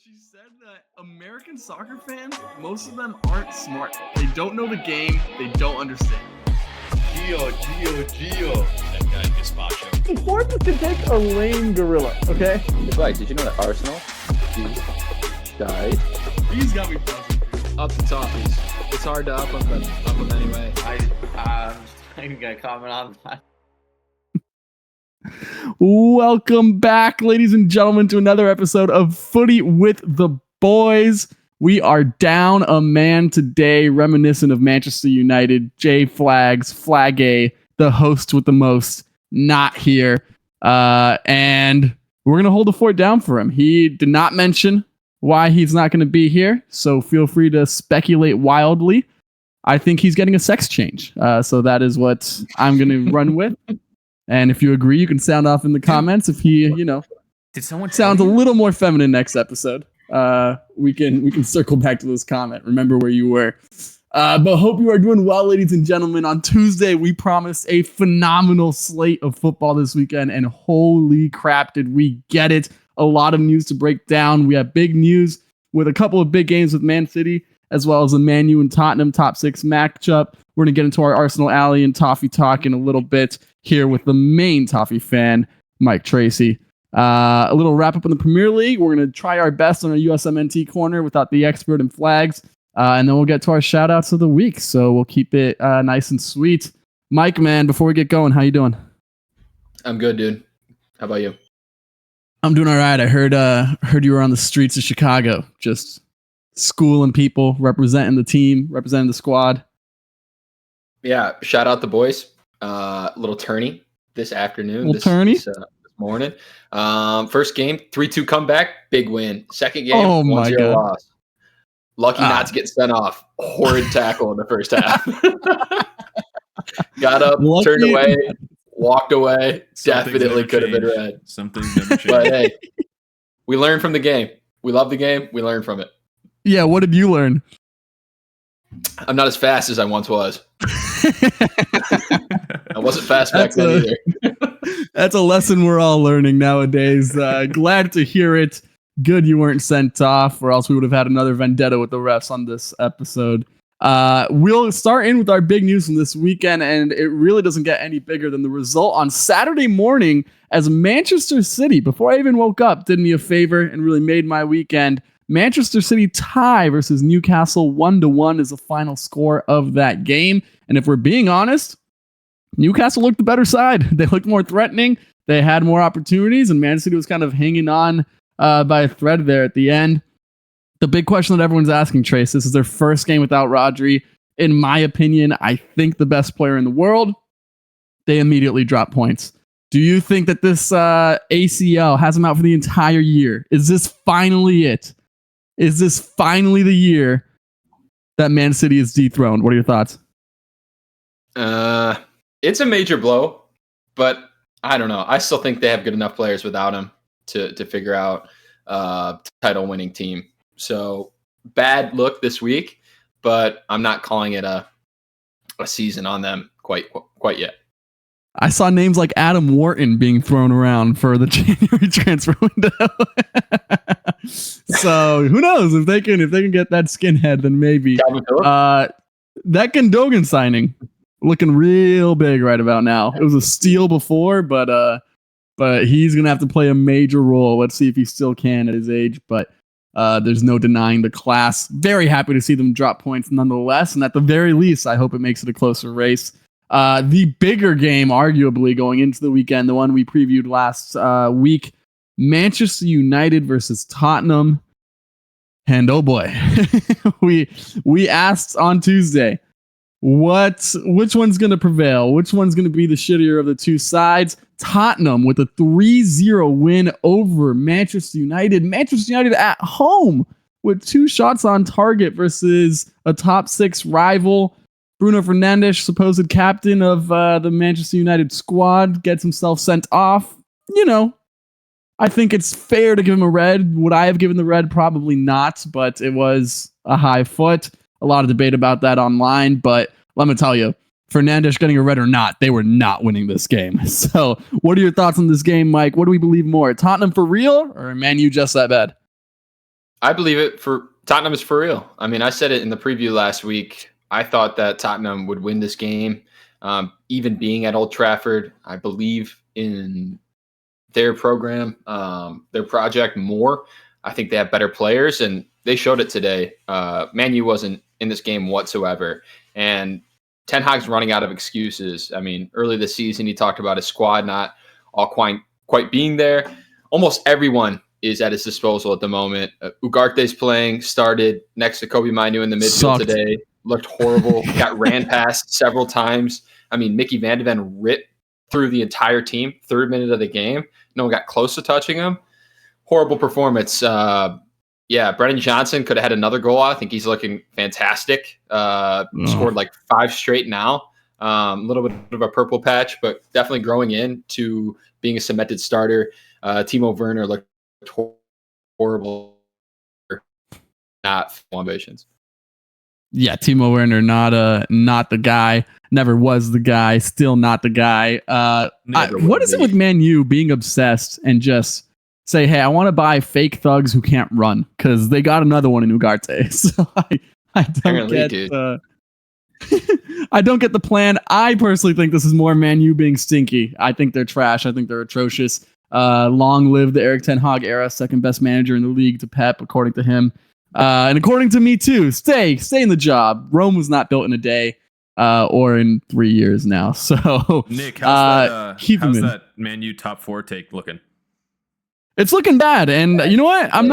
She said that American soccer fans, most of them aren't smart. They don't know the game. They don't understand. Gio. That guy Gazpacho. The Forces can take a lame gorilla, okay? Right, did you know that Arsenal died? These got me buzzing. Up the Toffees. It's hard to up them anyway. I'm not even gonna comment on that. Welcome back, ladies and gentlemen, to another episode of Footy with the Boys. We are down a man today, reminiscent of Manchester United. J Flags, Flag A, the host with the most, not here. And we're going to hold the fort down for him. He did not mention why he's not going to be here, so feel free to speculate wildly. I think he's getting a sex change. So that is what I'm going to run with. And if you agree, you can sound off in the comments. If he, Did someone sounds a little more feminine next episode, we can circle back to this comment. Remember where you were. But hope you are doing well, ladies and gentlemen. On Tuesday, we promised a phenomenal slate of football this weekend, and holy crap, did we get it. A lot of news to break down. We have big news with a couple of big games with Man City, as well as a Man U and Tottenham top 6 matchup. We're going to get into our Arsenal Alley and Toffee talk in a little bit here with the main Toffee fan, Mike Tracy. A little wrap up in the Premier League. We're going to try our best on our USMNT corner without the expert and flags. And then we'll get to our shout outs of the week. So we'll keep it nice and sweet. Mike, man, before we get going, how you doing? I'm good, dude. How about you? I'm doing all right. I heard you were on the streets of Chicago, just schooling people, representing the team, representing the squad. Yeah, shout out the boys. Little tourney this afternoon. This morning. First game, 3-2 comeback, big win. Second game, 1-0 loss. Lucky not to get sent off. Horrid tackle in the first half. Got up, turned away, walked away. Definitely could have been red. Something's never changed. But hey, we learned from the game. We love the game. We learned from it. Yeah, what did you learn? I'm not as fast as I once was. I wasn't fast back then either. That's a lesson we're all learning nowadays. Glad to hear it. Good you weren't sent off, or else we would have had another vendetta with the refs on this episode. We'll start in with our big news from this weekend, and it really doesn't get any bigger than the result on Saturday morning as Manchester City, before I even woke up, did me a favor and really made my weekend. Manchester City tie versus Newcastle 1-1 is the final score of that game. And if we're being honest, Newcastle looked the better side. They looked more threatening. They had more opportunities, and Man City was kind of hanging on by a thread there at the end. The big question that everyone's asking, Trace, this is their first game without Rodri. In my opinion, I think the best player in the world. They immediately drop points. Do you think that this ACL has him out for the entire year? Is this finally it? Is this finally the year that Man City is dethroned? What are your thoughts? It's a major blow, but I don't know. I still think they have good enough players without him to figure out title-winning team. So bad look this week, but I'm not calling it a season on them quite yet. I saw names like Adam Wharton being thrown around for the January transfer window. So who knows if they can get that skinhead, then maybe. That Gundogan signing looking real big right about now. It was a steal before, but he's gonna have to play a major role. Let's see if he still can at his age. But there's no denying the class. Very happy to see them drop points nonetheless, and at the very least, I hope it makes it a closer race. The bigger game, arguably, going into the weekend, the one we previewed last week, Manchester United versus Tottenham. And oh boy, we asked on Tuesday, which one's going to prevail? Which one's going to be the shittier of the two sides? Tottenham with a 3-0 win over Manchester United. Manchester United at home with 2 shots on target versus a top 6 rival. Bruno Fernandes, supposed captain of the Manchester United squad, gets himself sent off. I think it's fair to give him a red. Would I have given the red? Probably not, but it was a high foot. A lot of debate about that online, but let me tell you, Fernandes getting a red or not, they were not winning this game. So what are your thoughts on this game, Mike? What do we believe more? Tottenham for real or Man U just that bad? I believe it. For Tottenham is for real. I mean, I said it in the preview last week. I thought that Tottenham would win this game, even being at Old Trafford. I believe in their program, their project more. I think they have better players, and they showed it today. Man U wasn't in this game whatsoever, and Ten Hag's running out of excuses. I mean, early this season, he talked about his squad not all quite being there. Almost everyone is at his disposal at the moment. Ugarte's playing, started next to Kobe Mainu in the midfield today. Looked horrible. Got ran past several times. I mean, Mickey Van de Ven ripped through the entire team, third minute of the game. No one got close to touching him. Horrible performance. Brennan Johnson could have had another goal. I think he's looking fantastic. Scored like 5 straight now. A little bit of a purple patch, but definitely growing into being a cemented starter. Timo Werner looked horrible. Not ambitions. Yeah, Timo Werner, not the guy. Never was the guy. Still not the guy. What is it with Man U being obsessed and just say, hey, I want to buy fake thugs who can't run because they got another one in Ugarte. So I don't get. I don't get the plan. I personally think this is more Man U being stinky. I think they're trash. I think they're atrocious. Long live the Erik Ten Hag era, second best manager in the league to Pep, according to him. And according to me too, stay in the job. Rome was not built in a day, or in 3 years now. So Nick, how's that Man U top 4 take looking? It's looking bad, and you know what? I'm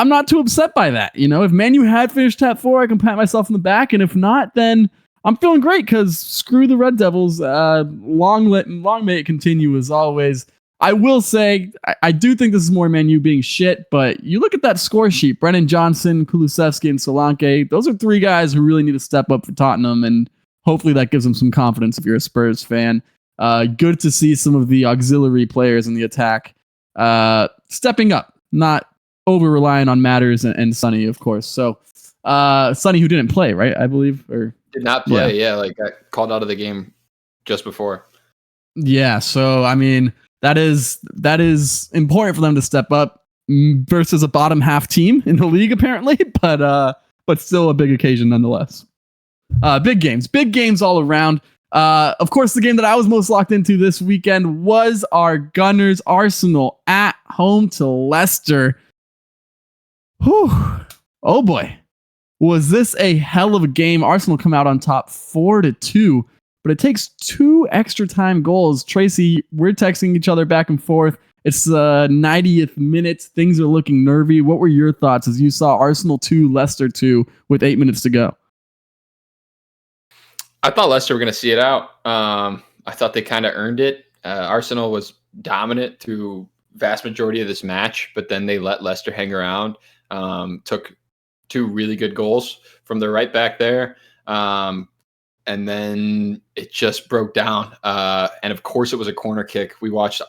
not too upset by that. You know, if Man U had finished top 4, I can pat myself on the back, and if not, then I'm feeling great because screw the Red Devils. Long may it continue as always. I will say, I do think this is more Man U being shit, but you look at that score sheet, Brennan Johnson, Kulusevski, and Solanke, those are 3 guys who really need to step up for Tottenham, and hopefully that gives them some confidence if you're a Spurs fan. Good to see some of the auxiliary players in the attack stepping up, not over-relying on Matters and Sonny, of course. So Sonny, who didn't play, right, I believe? Or did not play, got called out of the game just before. Yeah, so, I mean, that is important for them to step up versus a bottom half team in the league, apparently, but still a big occasion nonetheless. Big games all around. Of course, the game that I was most locked into this weekend was our Gunners Arsenal at home to Leicester. Whew. Oh boy. Was this a hell of a game? Arsenal come out on top 4-2, but it takes 2 extra time goals. Tracy, we're texting each other back and forth. It's the 90th minute. Things are looking nervy. What were your thoughts as you saw Arsenal 2, Leicester 2 with 8 minutes to go? I thought Leicester were going to see it out. I thought they kind of earned it. Arsenal was dominant through vast majority of this match, but then they let Leicester hang around. Took 2 really good goals from the right back there. And then it just broke down. And of course it was a corner kick. We watched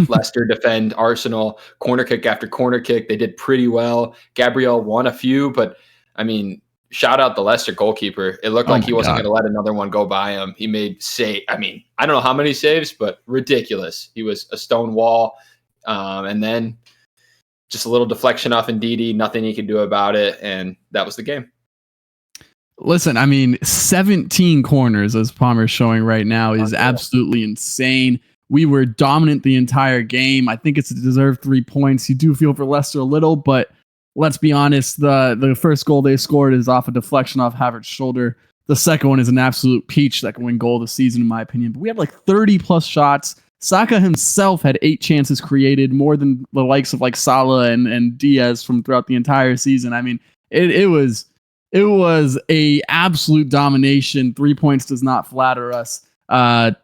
Leicester defend Arsenal corner kick after corner kick. They did pretty well. Gabriel won a few, but I mean, shout out the Leicester goalkeeper. It looked like he wasn't going to let another one go by him. He made I don't know how many saves, but ridiculous. He was a stone wall. And then just a little deflection off Ndidi, nothing he could do about it. And that was the game. Listen, I mean, 17 corners, as Palmer's showing right now, is absolutely insane. We were dominant the entire game. I think it's a deserved 3 points. You do feel for Leicester a little, but let's be honest, the first goal they scored is off a deflection off Havertz's shoulder. The second one is an absolute peach that can win goal of the season, in my opinion. But we had like 30 plus shots. Saka himself had 8 chances created, more than the likes of like Salah and Diaz from throughout the entire season. I mean, it was a absolute domination. 3 points does not flatter us. A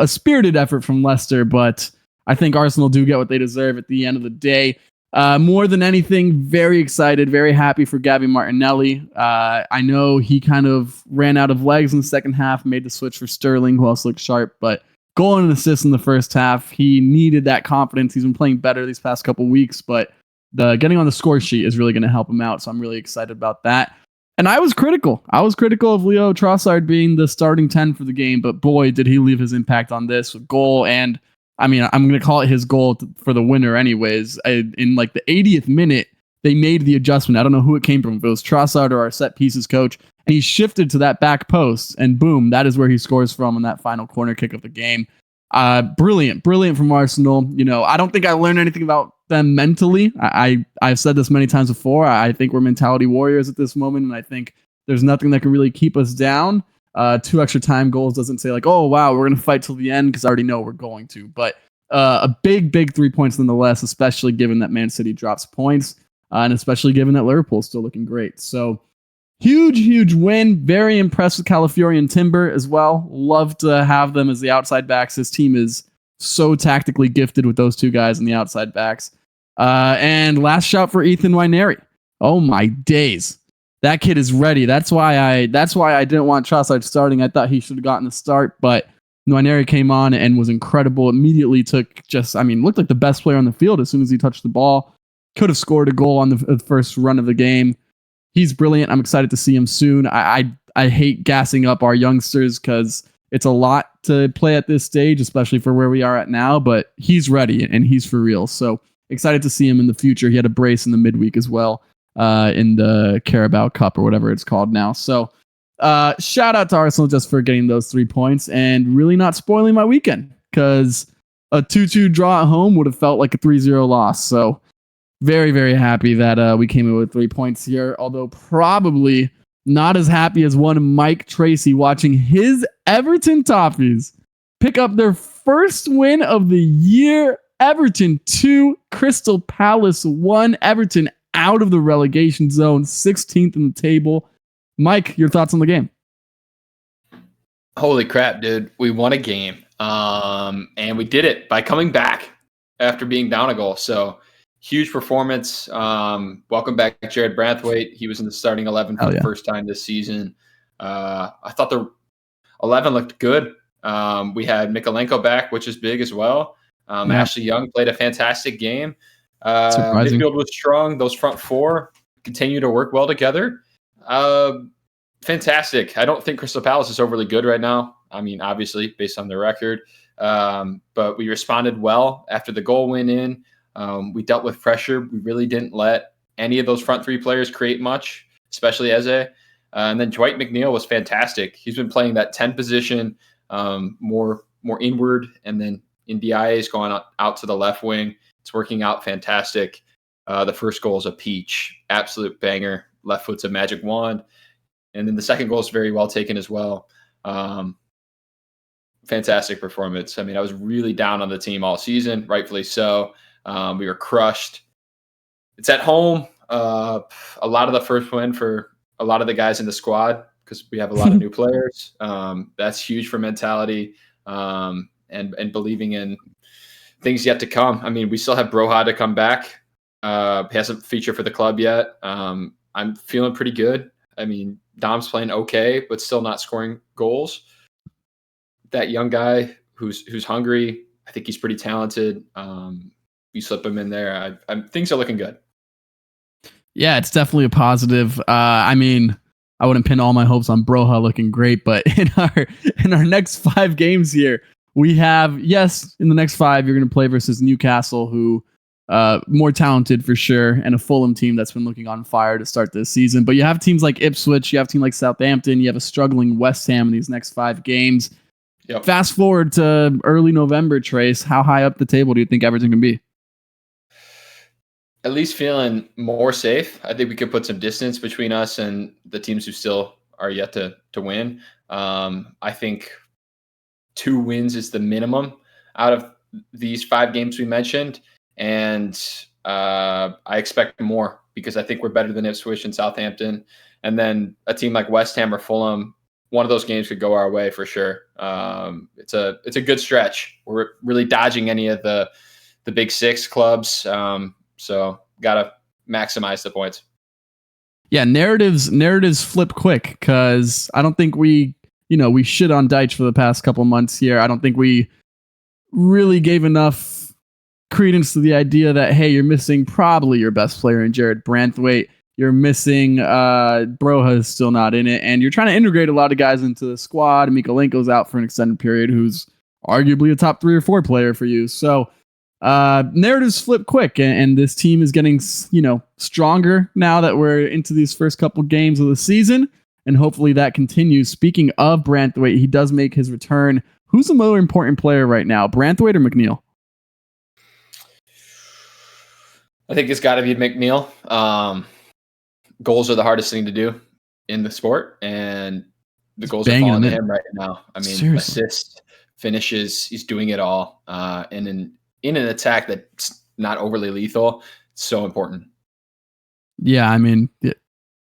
spirited effort from Leicester, but I think Arsenal do get what they deserve at the end of the day. More than anything, very excited, very happy for Gabby Martinelli. I know he kind of ran out of legs in the second half, made the switch for Sterling, who else looked sharp, but goal and assist in the first half. He needed that confidence. He's been playing better these past couple weeks, but getting on the score sheet is really going to help him out, so I'm really excited about that. And I was critical. of Leo Trossard being the starting 10 for the game, but boy, did he leave his impact on this with goal. And I mean, I'm going to call it his goal for the winner anyways. In like the 80th minute, they made the adjustment. I don't know who it came from, if it was Trossard or our set pieces coach, and he shifted to that back post, and boom, that is where he scores from on that final corner kick of the game. Brilliant from Arsenal. I don't think I learned anything about them mentally. I've said this many times before. I think we're mentality warriors at this moment, and I think there's nothing that can really keep us down. 2 extra time goals doesn't say like, oh wow, we're gonna fight till the end, because I already know we're going to. But a big 3 points nonetheless, especially given that Man City drops points, and especially given that Liverpool's still looking great. So huge win. Very impressed with Calafiori and Timber as well. Love to have them as the outside backs. This team is so tactically gifted with those 2 guys in the outside backs. And last shout for Ethan Nwaneri. Oh my days. That kid is ready. That's why I didn't want Trossard starting. I thought he should have gotten the start, but Nwaneri came on and was incredible. Immediately looked like the best player on the field as soon as he touched the ball. Could have scored a goal on the first run of the game. He's brilliant. I'm excited to see him soon. I hate gassing up our youngsters because it's a lot to play at this stage, especially for where we are at now, but he's ready and he's for real. So excited to see him in the future. He had a brace in the midweek as well, in the Carabao Cup or whatever it's called now. So shout out to Arsenal just for getting those 3 points and really not spoiling my weekend, because a 2-2 draw at home would have felt like a 3-0 loss. So very happy that we came in with 3 points here, although probably not as happy as one Mike Tracy watching his Everton Toffees pick up their first win of the year. Everton 2, Crystal Palace 1. Everton out of the relegation zone, 16th in the table. Mike, your thoughts on the game? Holy crap, dude. We won a game. And we did it by coming back after being down a goal. So huge performance. Welcome back, Jared Branthwaite. He was in the starting 11 for the first time this season. I thought the 11 looked good. We had Mikalenko back, which is big as well. Ashley Young played a fantastic game. Midfield was strong. Those front 4 continue to work well together. Fantastic. I don't think Crystal Palace is overly good right now. I mean, obviously, based on their record. But we responded well after the goal went in. We dealt with pressure. We really didn't let any of those front 3 players create much, especially Eze. And then Dwight McNeil was fantastic. He's been playing that 10 position, more inward, and then Ndiaye is going out to the left wing. It's working out fantastic. The first goal is a peach, absolute banger. Left foot's a magic wand. And then the second goal is very well taken as well. Fantastic performance. I mean, I was really down on the team all season, rightfully so. We were crushed. It's at home. A lot of the first win for a lot of the guys in the squad, because we have a lot of new players. That's huge for mentality and believing in things yet to come. I mean, we still have Broha to come back. He hasn't featured for the club yet. I'm feeling pretty good. I mean, Dom's playing okay, but still not scoring goals. That young guy who's hungry, I think he's pretty talented. You slip him in there, things are looking good. Yeah, it's definitely a positive. I mean, I wouldn't pin all my hopes on Broha looking great, but in our next 5 games here, we have, in the next 5, you're going to play versus Newcastle, who more talented for sure, and a Fulham team that's been looking on fire to start this season. But you have teams like Ipswich, you have a team like Southampton, you have a struggling West Ham in these next 5 games. Yep. Fast forward to early November, Trace. How high up the table do you think Everton can be? At least feeling more safe. I think we could put some distance between us and the teams who still are yet to win. I think 2 wins is the minimum out of these 5 games we mentioned. And I expect more, because I think we're better than Ipswich and Southampton. And then a team like West Ham or Fulham, one of those games could go our way for sure. It's a good stretch. We're really dodging any of the big 6 clubs. So got to maximize the points. Yeah, narratives flip quick, because I don't think we shit on Deitch for the past couple months here. I don't think we really gave enough credence to the idea that, hey, you're missing probably your best player in Jared Branthwaite. You're missing Broha is still not in it, and you're trying to integrate a lot of guys into the squad. Mikalenko's out for an extended period, who's arguably a top 3 or 4 player for you. So narratives flip quick, and this team is getting, stronger now that we're into these first couple games of the season, and hopefully that continues. Speaking of Branthwaite, he does make his return. Who's the more important player right now, Branthwaite or McNeil? I think it's got to be McNeil. Goals are the hardest thing to do in the sport, and the goals are falling to him right now. I mean, seriously. Assists, finishes, he's doing it all. And in an attack that's not overly lethal, it's so important. Yeah, I mean,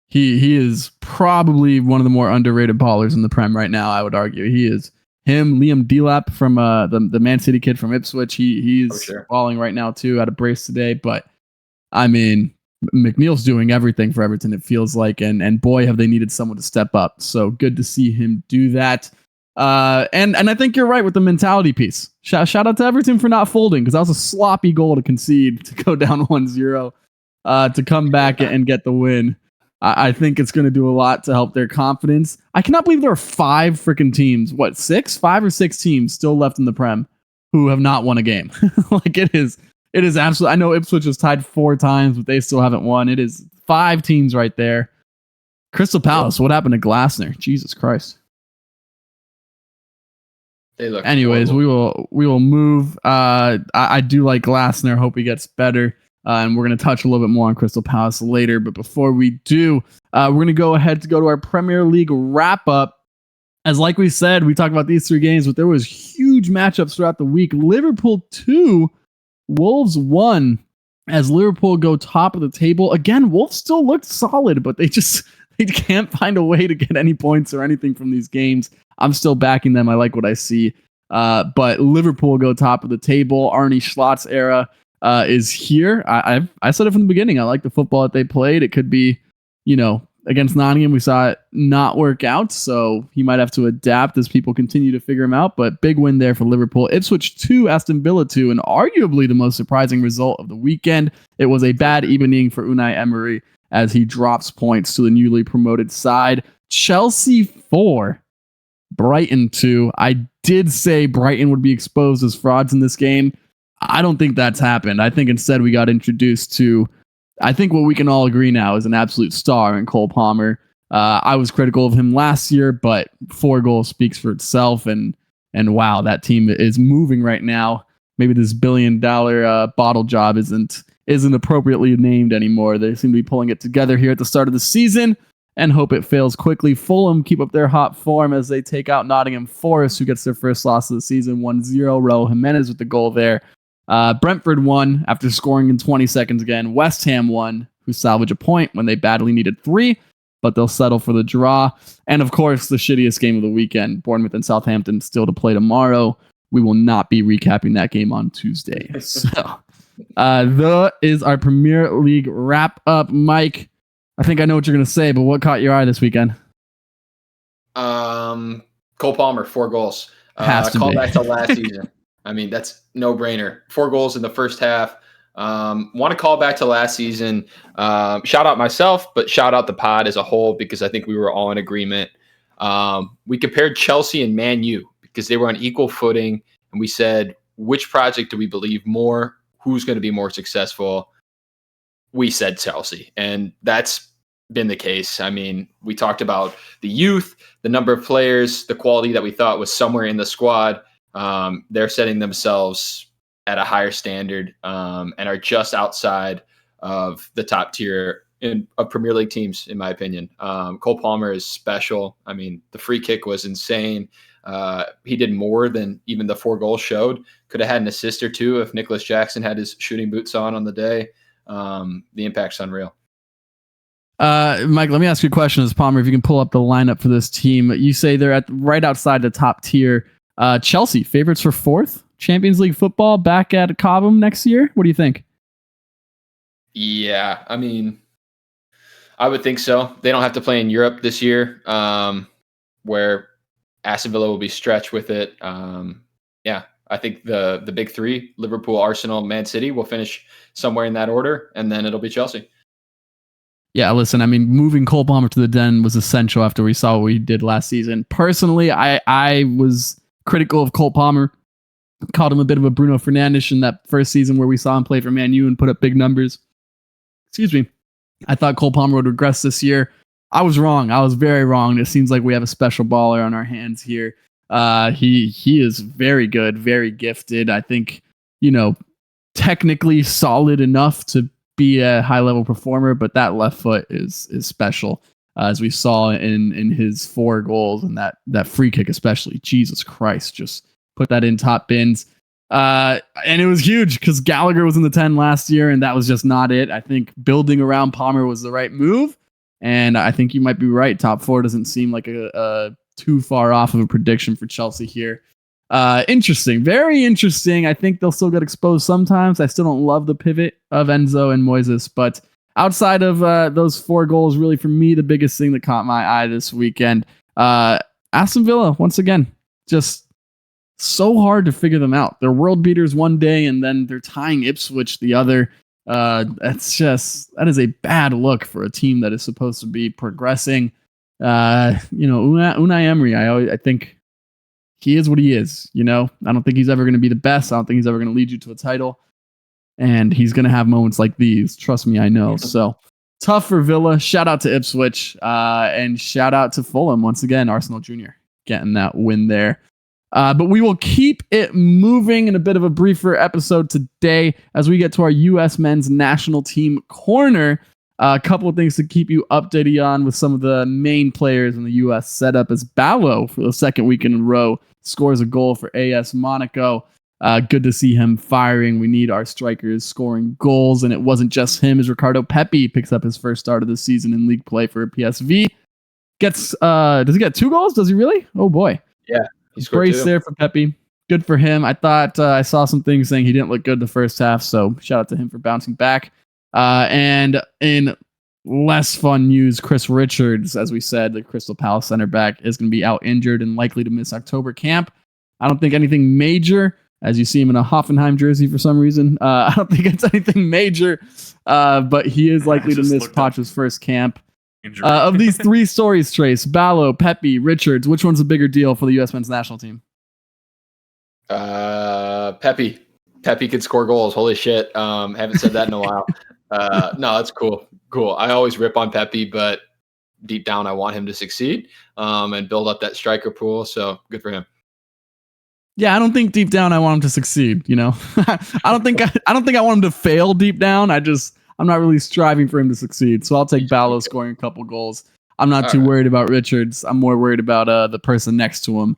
he is probably one of the more underrated ballers in the Prem right now, I would argue. He is. Him, Liam Delap from the Man City kid from Ipswich, he's balling right now too, out of brace today. But I mean, McNeil's doing everything for Everton, it feels like, and boy, have they needed someone to step up. So good to see him do that. And I think you're right with the mentality piece. Shout out to Everton for not folding, because that was a sloppy goal to concede, to go down 1-0, to come back and get the win. I think it's going to do a lot to help their confidence. I cannot believe there are 5 freaking teams, 5 or 6 teams still left in the Prem who have not won a game. Like it is absolutely. I know Ipswich was tied 4 times, but they still haven't won. It is 5 teams right there. Crystal Palace, what happened to Glasner? Jesus Christ. They look Anyways, horrible. we will move. I do like Glasner. Hope he gets better. And we're going to touch a little bit more on Crystal Palace later. But before we do, we're going to go ahead to our Premier League wrap-up. As like we said, we talked about these 3 games, but there was huge matchups throughout the week. Liverpool 2, Wolves 1, as Liverpool go top of the table. Again, Wolves still looked solid, but they can't find a way to get any points or anything from these games. I'm still backing them. I like what I see. But Liverpool go top of the table. Arne Slot's era is here. I said it from the beginning. I like the football that they played. It could be, against Nottingham, we saw it not work out, so he might have to adapt as people continue to figure him out. But big win there for Liverpool. Ipswich 2, Aston Villa 2, and arguably the most surprising result of the weekend. It was a bad evening for Unai Emery as he drops points to the newly promoted side. Chelsea 4, Brighton 2. I did say Brighton would be exposed as frauds in this game. I don't think that's happened. I think instead we got introduced to, I think what we can all agree now is an absolute star in Cole Palmer. I was critical of him last year, but 4 goals speaks for itself. And wow, that team is moving right now. Maybe this $1 billion bottle job isn't appropriately named anymore. They seem to be pulling it together here at the start of the season, and hope it fails quickly. Fulham keep up their hot form as they take out Nottingham Forest, who gets their first loss of the season, 1-0. Raul Jimenez with the goal there. Brentford won after scoring in 20 seconds again. West Ham won, who salvaged a point when they badly needed 3, but they'll settle for the draw. And of course, the shittiest game of the weekend, Bournemouth and Southampton, still to play tomorrow. We will not be recapping that game on Tuesday. So that is our Premier League wrap up. Mike, I think I know what you're going to say, but what caught your eye this weekend? Cole Palmer, 4 goals. Call back to last season. I mean, that's no brainer. 4 goals in the first half. Want to call back to last season. Shout out myself, but shout out the pod as a whole, because I think we were all in agreement. We compared Chelsea and Man U because they were on equal footing, and we said, which project do we believe more? Who's going to be more successful? We said Chelsea, and that's been the case. I mean, we talked about the youth, the number of players, the quality that we thought was somewhere in the squad. They're setting themselves at a higher standard and are just outside of the top tier of Premier League teams, in my opinion. Cole Palmer is special. I mean, the free kick was insane. He did more than even the 4 goals showed. Could have had an assist or 2 if Nicholas Jackson had his shooting boots on the day. The impact's unreal. Mike, let me ask you a question as Palmer, if you can pull up the lineup for this team. You say they're right outside the top tier. Chelsea, favorites for 4th? Champions League football back at Cobham next year? What do you think? Yeah, I mean, I would think so. They don't have to play in Europe this year, where Aston Villa will be stretched with it. Yeah, I think the big 3, Liverpool, Arsenal, Man City, will finish somewhere in that order, and then it'll be Chelsea. Yeah, listen, I mean, moving Cole Palmer to the Den was essential after we saw what we did last season. Personally, I was critical of Cole Palmer Called him a bit of a Bruno Fernandes in that first season where we saw him play for Man U and put up big numbers. Excuse me. I thought Cole Palmer would regress this year. I was wrong. I was very wrong. It seems like we have a special baller on our hands here. He is very good, very gifted. I think, technically solid enough to be a high level performer, but that left foot is special, as we saw in his 4 goals and that free kick especially. Jesus Christ, just put that in top bins. And it was huge because Gallagher was in the 10 last year, and that was just not it. I think building around Palmer was the right move, and I think you might be right. Top 4 doesn't seem like a too far off of a prediction for Chelsea here. Interesting, very interesting. I think they'll still get exposed sometimes. I still don't love the pivot of Enzo and Moises, but outside of those 4 goals, really for me, the biggest thing that caught my eye this weekend, Aston Villa, once again, just so hard to figure them out. They're world beaters one day, and then they're tying Ipswich the other. That is a bad look for a team that is supposed to be progressing. Unai Emery, I think he is what he is. I don't think he's ever going to be the best. I don't think he's ever going to lead you to a title. And he's going to have moments like these. Trust me, I know. So tough for Villa. Shout out to Ipswich, and shout out to Fulham once again. Arsenal Jr. getting that win there. But we will keep it moving in a bit of a briefer episode today as we get to our U.S. men's national team corner. A couple of things to keep you updated on with some of the main players in the U.S. setup as Ballo, for the second week in a row, scores a goal for AS Monaco. Good to see him firing. We need our strikers scoring goals, and it wasn't just him as Ricardo Pepi picks up his first start of the season in league play for PSV. Does he get 2 goals? Does he really? Oh boy. Yeah. Brace there for Pepe. Good for him. I thought I saw some things saying he didn't look good the first half, so shout out to him for bouncing back. And in less fun news, Chris Richards, as we said, the Crystal Palace center back, is going to be out injured and likely to miss October camp. I don't think anything major, as you see him in a Hoffenheim jersey for some reason. I don't think it's anything major, but he is likely to miss Poch's first camp. Of these 3 stories, Trace, Ballo, Pepe, Richards, which one's a bigger deal for the U.S. men's national team? Pepe. Pepe could score goals. Holy shit. Haven't said that in a while. No, that's cool. Cool. I always rip on Pepe, but deep down I want him to succeed and build up that striker pool. So good for him. Yeah, I don't think deep down I want him to succeed. I don't think I want him to fail deep down. I'm not really striving for him to succeed. So I'll take Ballo scoring a couple goals. I'm not too worried about Richards. I'm more worried about the person next to him.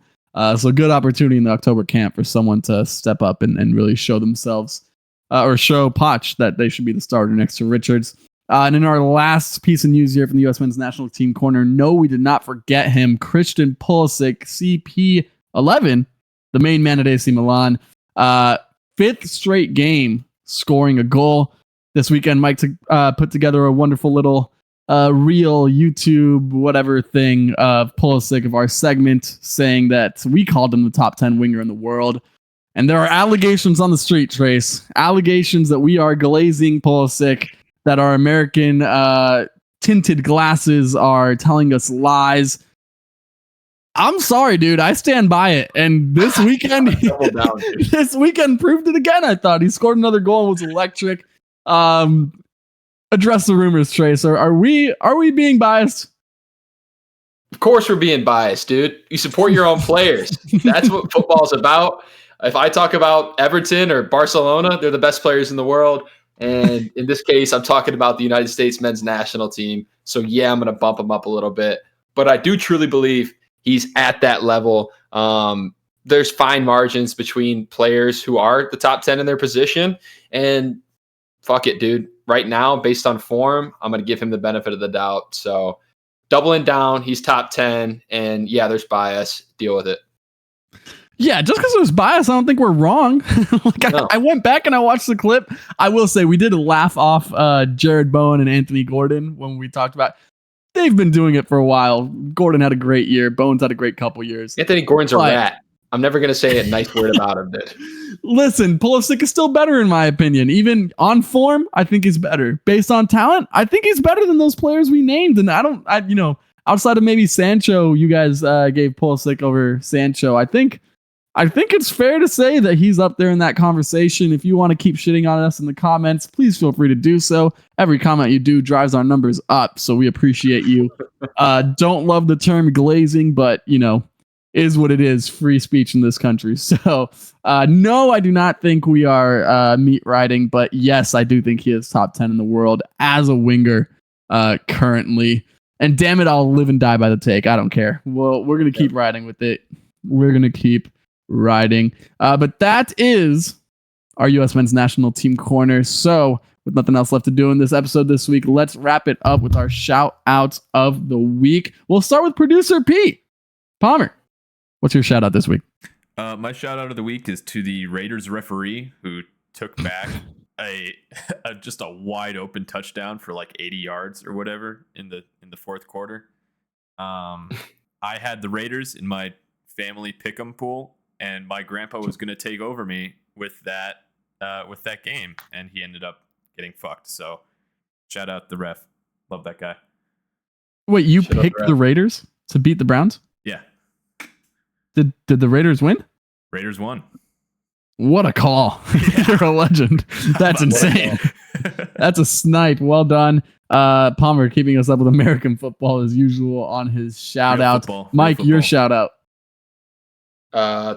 So good opportunity in the October camp for someone to step up and really show themselves or show Poch that they should be the starter next to Richards. And in our last piece of news here from the U.S. men's national team corner, no, we did not forget him. Christian Pulisic, CP11, the main man at AC Milan. 5th straight game scoring a goal. This weekend, Mike put together a wonderful little real YouTube whatever thing of Pulisic of our segment saying that we called him the top 10 winger in the world. And there are allegations on the street, Trace. Allegations that we are glazing Pulisic, that our American tinted glasses are telling us lies. I'm sorry, dude. I stand by it. And this weekend, this weekend proved it again. I thought he scored another goal and was electric. Address the rumors, Trace. Are we being biased? Of course we're being biased, dude. You support your own players. That's what football's about. If I talk about Everton or Barcelona, they're the best players in the world. And in this case, I'm talking about the United States men's national team. So yeah, I'm going to bump him up a little bit. But I do truly believe he's at that level. There's fine margins between players who are the top 10 in their position. And fuck it, dude. Right now, based on form, I'm going to give him the benefit of the doubt. So doubling down, he's top 10. And yeah, there's bias. Deal with it. Yeah, just because there's bias, I don't think we're wrong. No. I went back and I watched the clip. I will say we did laugh off Jared Bowen and Anthony Gordon when we talked about they've been doing it for a while. Gordon had a great year. Bowen's had a great couple years. Anthony Gordon's a rat. I'm never going to say a nice word about him, dude. Listen, Pulisic is still better in my opinion. Even on form, I think he's better. Based on talent, I think he's better than those players we named. And outside of maybe Sancho, you guys gave Pulisic over Sancho. I think I think it's fair to say that he's up there in that conversation. If you want to keep shitting on us in the comments, please feel free to do so. Every comment you do drives our numbers up, so we appreciate you. Don't love the term glazing, but, is what it is. Free speech in this country. So, no, I do not think we are meat riding, but yes, I do think he is top 10 in the world as a winger currently. And damn it, I'll live and die by the take. I don't care. Well, we're going to keep riding with it. We're going to keep riding. But that is our US Men's National Team Corner. So with nothing else left to do in this episode this week, let's wrap it up with our shout outs of the week. We'll start with producer P. Palmer, what's your shout out this week? My shout out of the week is to the Raiders referee who took back just a wide open touchdown for like 80 yards or whatever in the fourth quarter. I had the Raiders in my family pick'em pool, and my grandpa was going to take over me with that game, and he ended up getting fucked. So shout out the ref. Love that guy. Wait, you picked the Raiders to beat the Browns? Yeah. Did the Raiders win? Raiders won. What a call. Yeah. You're a legend. That's insane. That's a snipe. Well done. Palmer keeping us up with American football as usual on his shout out. Mike, your shout out.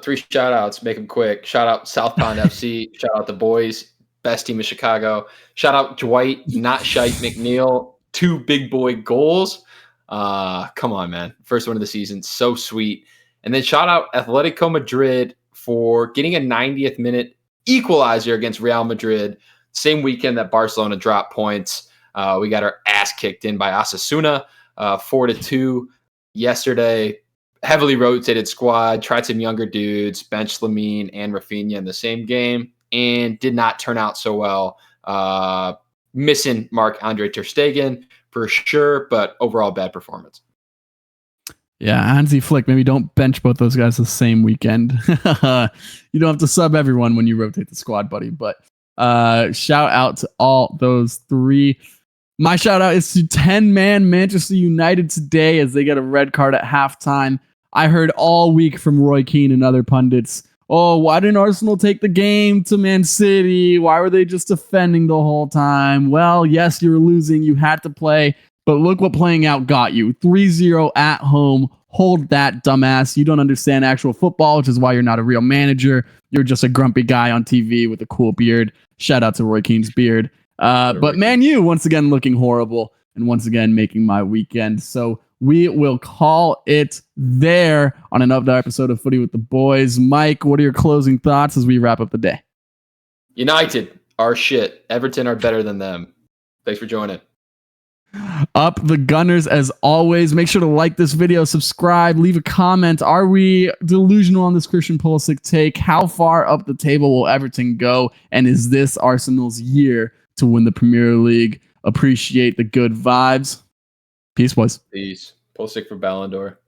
3 shout outs, make them quick. Shout out South Pond FC. Shout out the boys, best team in Chicago. Shout out Dwight, not Shite McNeil. 2 big boy goals. Come on, man. First one of the season. So sweet. And then shout out Atletico Madrid for getting a 90th minute equalizer against Real Madrid. Same weekend that Barcelona dropped points. We got our ass kicked in by Osasuna, 4-2 yesterday. Heavily rotated squad, tried some younger dudes, benched Lamine and Rafinha in the same game, and did not turn out so well. Missing Marc-Andre Ter Stegen for sure, but overall bad performance. Yeah, Hansi Flick, maybe don't bench both those guys the same weekend. You don't have to sub everyone when you rotate the squad, buddy. But shout out to all those 3. My shout out is to 10-man Manchester United today as they get a red card at halftime. I heard all week from Roy Keane and other pundits, oh, why didn't Arsenal take the game to Man City? Why were they just defending the whole time? Well, yes, you were losing. You had to play. But look what playing out got you. 3-0 at home. Hold that, dumbass. You don't understand actual football, which is why you're not a real manager. You're just a grumpy guy on TV with a cool beard. Shout out to Roy Keane's beard. But Man U, once again, looking horrible. And once again, making my weekend. So we will call it there on another episode of Footy with the Boys. Mike, what are your closing thoughts as we wrap up the day? United are shit. Everton are better than them. Thanks for joining. Up the Gunners as always. Make sure to like this video, subscribe, leave a comment. Are we delusional on this Christian Pulisic take? How far up the table will Everton go? And is this Arsenal's year to win the Premier League? Appreciate the good vibes. Peace, boys. Peace. Pulisic for Ballon d'Or.